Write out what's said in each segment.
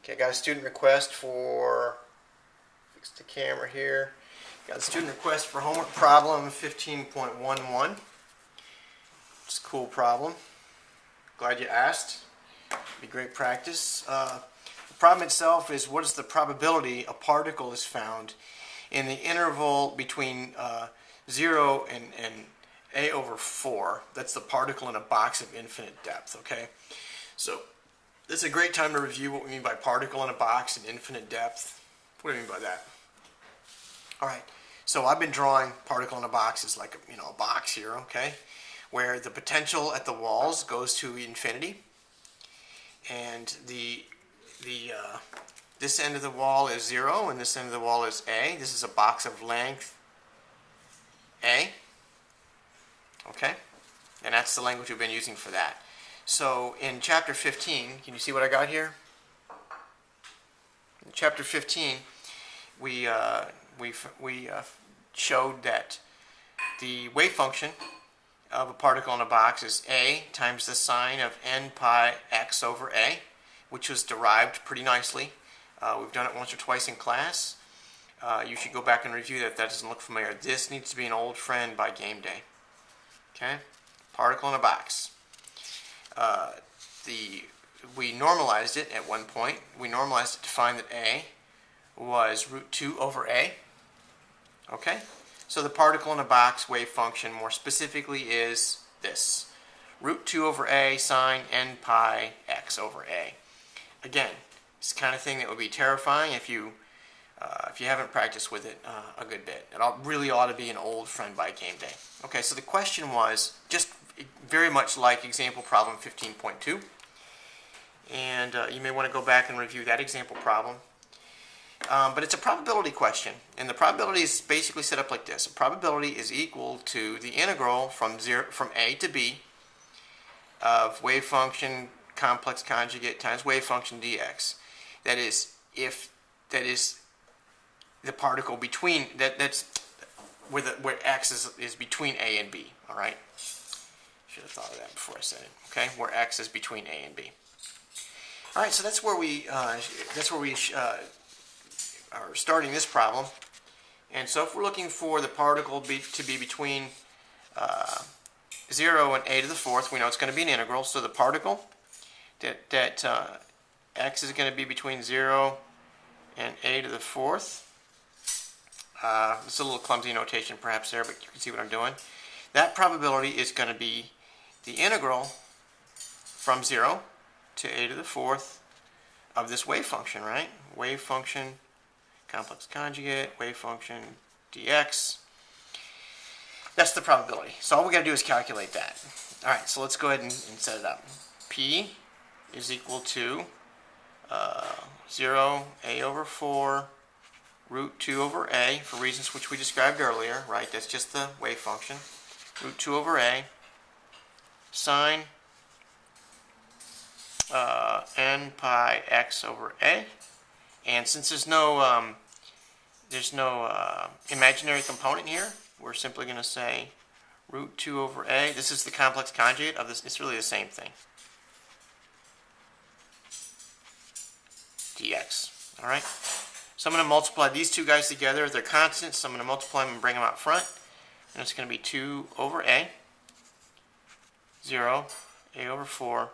Okay, I got a student request for, fix the camera here. Got a student request for homework problem 15.11. It's a cool problem. Glad you asked. Be great practice. The problem itself is, what is the probability a particle is found in the interval between 0 and a over 4. That's the particle in a box of infinite depth, okay? So this is a great time to review what we mean by particle in a box and infinite depth. What do I mean by that? All right, so I've been drawing particle in a box as like a box here, okay, where the potential at the walls goes to infinity, and this end of the wall is 0, and this end of the wall is a. This is a box of length a, okay, and that's the language we've been using for that. So in chapter 15, can you see what I got here? In chapter 15, we showed that the wave function of a particle in a box is a times the sine of n pi x over a, which was derived pretty nicely. We've done it once or twice in class. You should go back and review that if that doesn't look familiar. This needs to be an old friend by game day. Okay? Particle in a box. We normalized it at one point. We normalized it to find that a was root 2 over a. Okay? So the particle in a box wave function more specifically is this. Root 2 over a sine n pi x over a. Again, it's the kind of thing that would be terrifying if you haven't practiced with it a good bit. It really ought to be an old friend by game day. Okay, so the question was just very much like example problem 15.2. And you may want to go back and review that example problem. But it's a probability question, and the probability is basically set up like this. A probability is equal to the integral from a to b of wave function complex conjugate times wave function dx. That is, if that is the particle between that's where x is between a and b. All right. Should have thought of that before I said it. Okay, where x is between a and b. All right, so that's where we are starting this problem. And so if we're looking for the particle to be between 0 and a to the 4th, we know it's going to be an integral. So the particle that x is going to be between 0 and a to the 4th. It's a little clumsy notation perhaps there, but you can see what I'm doing. That probability is going to be the integral from 0 to a to the 4th of this wave function, right? Wave function, complex conjugate, wave function dx. That's the probability. So all we got to do is calculate that. All right, so let's go ahead and set it up. P is equal to 0 a over 4 root 2 over a, for reasons which we described earlier, right? That's just the wave function. Root 2 over a sine n pi x over a. And since there's no imaginary component here, we're simply going to say root 2 over a. This is the complex conjugate of this. It's really the same thing. Dx. All right. So I'm going to multiply these two guys together. They're constants, so I'm going to multiply them and bring them out front. And it's going to be 2 over a, 0, a over 4,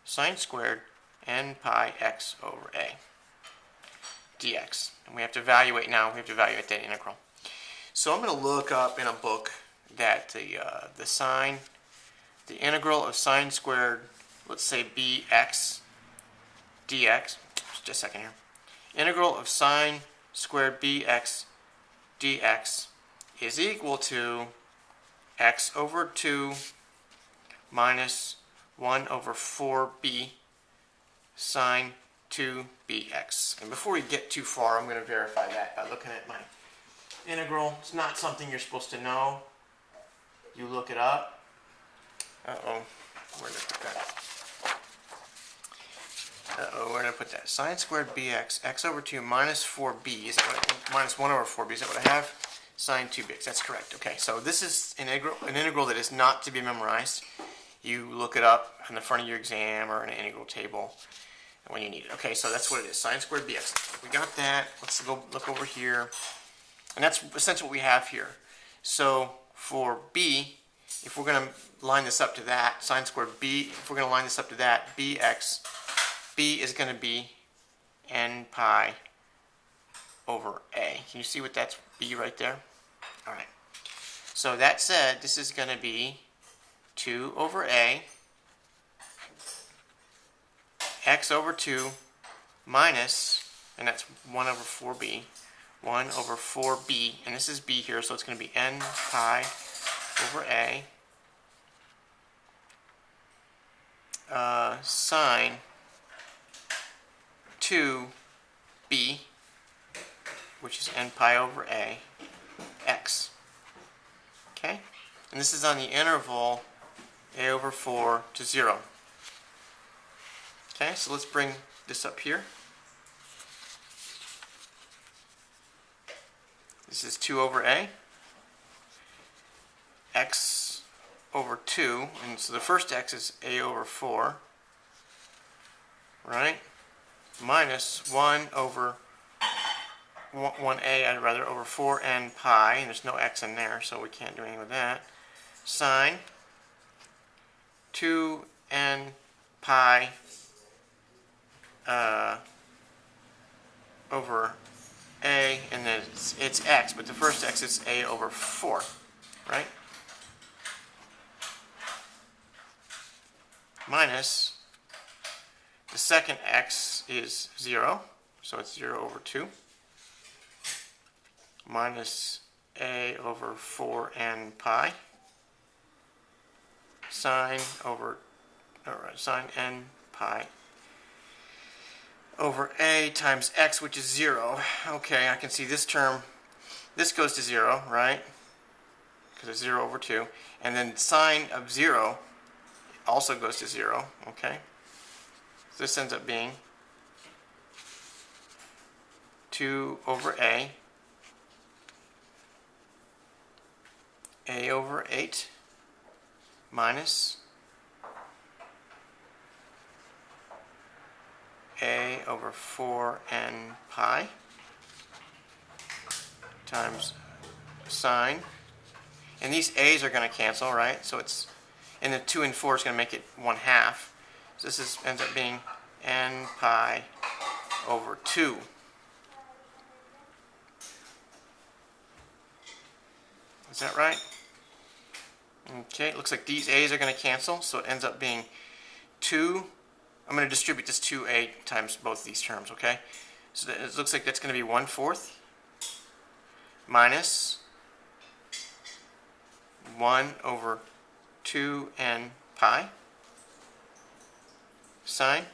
sine squared n pi x over a dx. And we have to evaluate now. We have to evaluate that integral. So I'm going to look up in a book that the integral of sine squared, let's say bx dx. Just a second here. Integral of sine squared bx dx is equal to x over 2 minus 1 over 4b sine 2bx. And before we get too far, I'm going to verify that by looking at my integral. It's not something you're supposed to know. You look it up. Uh-oh. Where did I put that? Where did I put that? Sine squared bx, x over 2 minus 4b. Is that what minus 1 over 4b. Is that what I have? Sine 2bx. That's correct. Okay, so this is an integral that is not to be memorized. You look it up in the front of your exam or in an integral table. when you need it. Okay, so that's what it is, sine squared bx. We got that. Let's go look over here. And that's essentially what we have here. So for b, if we're going to line this up to that, sine squared b, if we're going to line this up to that, bx, b is going to be n pi over a. Can you see what that's b right there? All right. So that said, this is going to be 2 over a, x over 2 minus, and that's 1 over 4b, 1 over 4b, and this is b here, so it's going to be n pi over a, sine 2b, which is n pi over a, x. Okay? And this is on the interval a over 4 to 0. Okay, so let's bring this up here. This is 2 over a, x over 2, and so the first x is a over 4, right? Minus 1 over 1a, rather, over 4n pi, and there's no x in there, so we can't do anything with that, sine 2n pi over a, and then it's x, but the first x is a over 4, right? Minus the second x is 0, so it's 0 over 2, minus a over 4n pi, sine n pi over a times x, which is 0. Okay, I can see this term, this goes to 0, right? Because it's 0 over 2. And then sine of 0 also goes to 0, okay? So this ends up being 2 over a over 8 minus a over 4n pi times sine, and these a's are going to cancel, right? So it's, and the 2 and 4 is going to make it 1/2. So this ends up being n pi over 2. Is that right? Okay, it looks like these a's are going to cancel, so it ends up being 2. I'm going to distribute this 2a times both these terms, okay? So it looks like that's going to be 1/4 minus 1 over 2n pi sine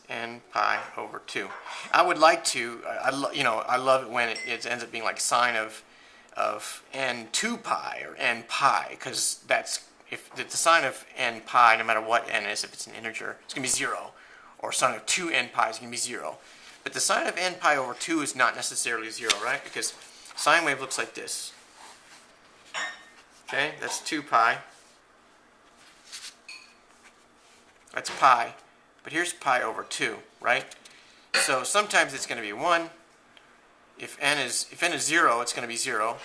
n pi over 2. I would like to, I love it when it ends up being like sine of n 2 pi or n pi, because that's, if the sine of n pi, no matter what n is, if it's an integer, it's going to be 0. Or sine of 2n pi is going to be 0. But the sine of n pi over 2 is not necessarily 0, right? Because sine wave looks like this. Okay, that's 2 pi. That's pi. But here's pi over 2, right? So sometimes it's going to be 1. If n is 0, it's going to be 0.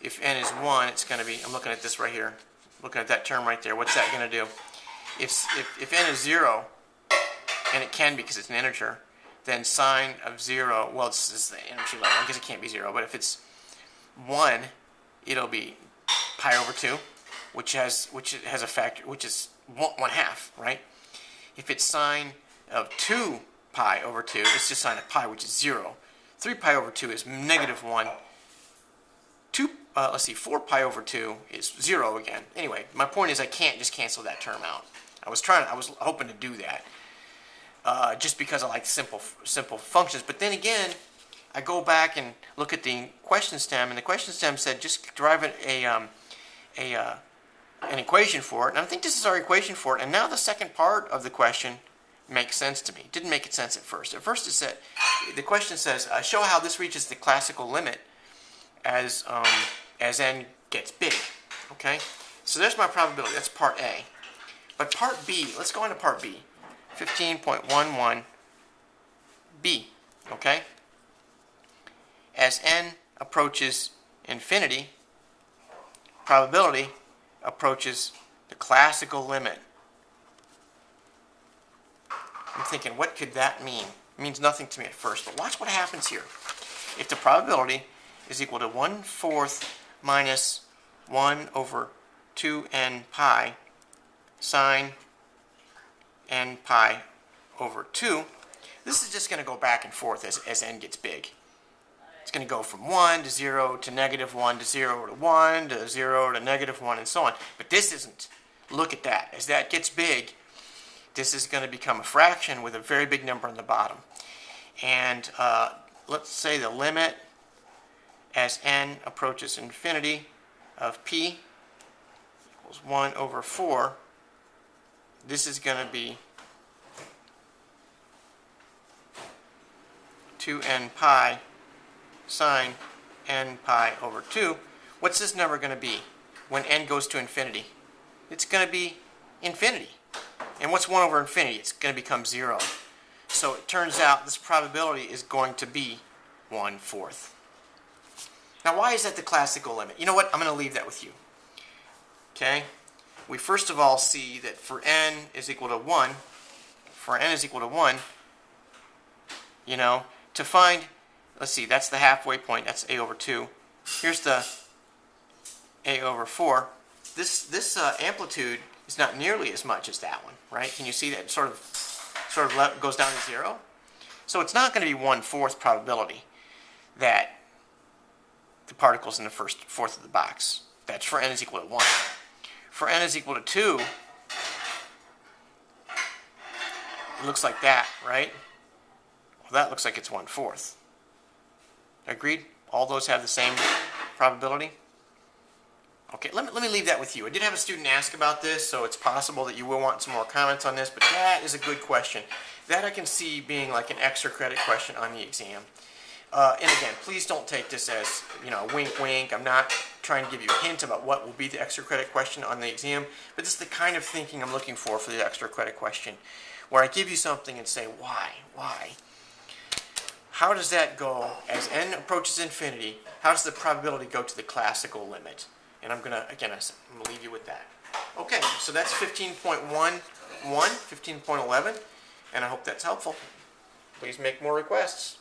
If n is 1, it's going to be, I'm looking at this right here. Looking at that term right there. What's that going to do? If n is 0, and it can be because it's an integer, then sine of 0, well, it's the energy level, because it can't be 0. But if it's 1, it'll be pi over 2, which has a factor, which is 1/2, right? If it's sine of 2 pi over 2, it's just sine of pi, which is 0. 3 pi over 2 is -1. 4 pi over 2 is 0 again. Anyway, my point is I can't just cancel that term out. I was hoping to do that, just because I like simple functions. But then again, I go back and look at the question stem, and the question stem said just derive an equation for it. And I think this is our equation for it. And now the second part of the question makes sense to me. It didn't make sense at first. At first, the question says, show how this reaches the classical limit as n gets big. Okay, so there's my probability. That's part A. But part B, let's go on to part B. 15.11b, okay? As n approaches infinity, probability approaches the classical limit. I'm thinking, what could that mean? It means nothing to me at first, but watch what happens here. If the probability is equal to 1/4 minus 1 over 2n pi sine n pi over 2, this is just going to go back and forth as n gets big. It's going to go from 1 to 0 to -1 to 0 to 1 to 0 to -1 and so on. But this isn't. Look at that. As that gets big, this is going to become a fraction with a very big number on the bottom. And let's say the limit as n approaches infinity of p equals 1/4. This is going to be 2n pi sine n pi over 2. What's this number going to be when n goes to infinity? It's going to be infinity. And what's 1 over infinity? It's going to become 0. So it turns out this probability is going to be 1/4. Now, why is that the classical limit? You know what? I'm going to leave that with you. Okay? We first of all see that for n is equal to 1, you know, to find, let's see, that's the halfway point, that's a over 2. Here's the a over 4. This amplitude is not nearly as much as that one, right? Can you see that it sort of goes down to 0? So it's not going to be 1/4 probability that the particle's in the first fourth of the box. That's for n is equal to 1. For n is equal to 2, it looks like that, right? Well, that looks like it's 1/4. Agreed? All those have the same probability? Okay, let me leave that with you. I did have a student ask about this, so it's possible that you will want some more comments on this, but that is a good question. That I can see being like an extra credit question on the exam. And again, please don't take this as, you know, wink wink. I'm not trying to give you a hint about what will be the extra credit question on the exam, but this is the kind of thinking I'm looking for the extra credit question, where I give you something and say, why? How does that go as n approaches infinity? How does the probability go to the classical limit? And I'm going to leave you with that. Okay, so that's 15.11, 15.11, and I hope that's helpful. Please make more requests.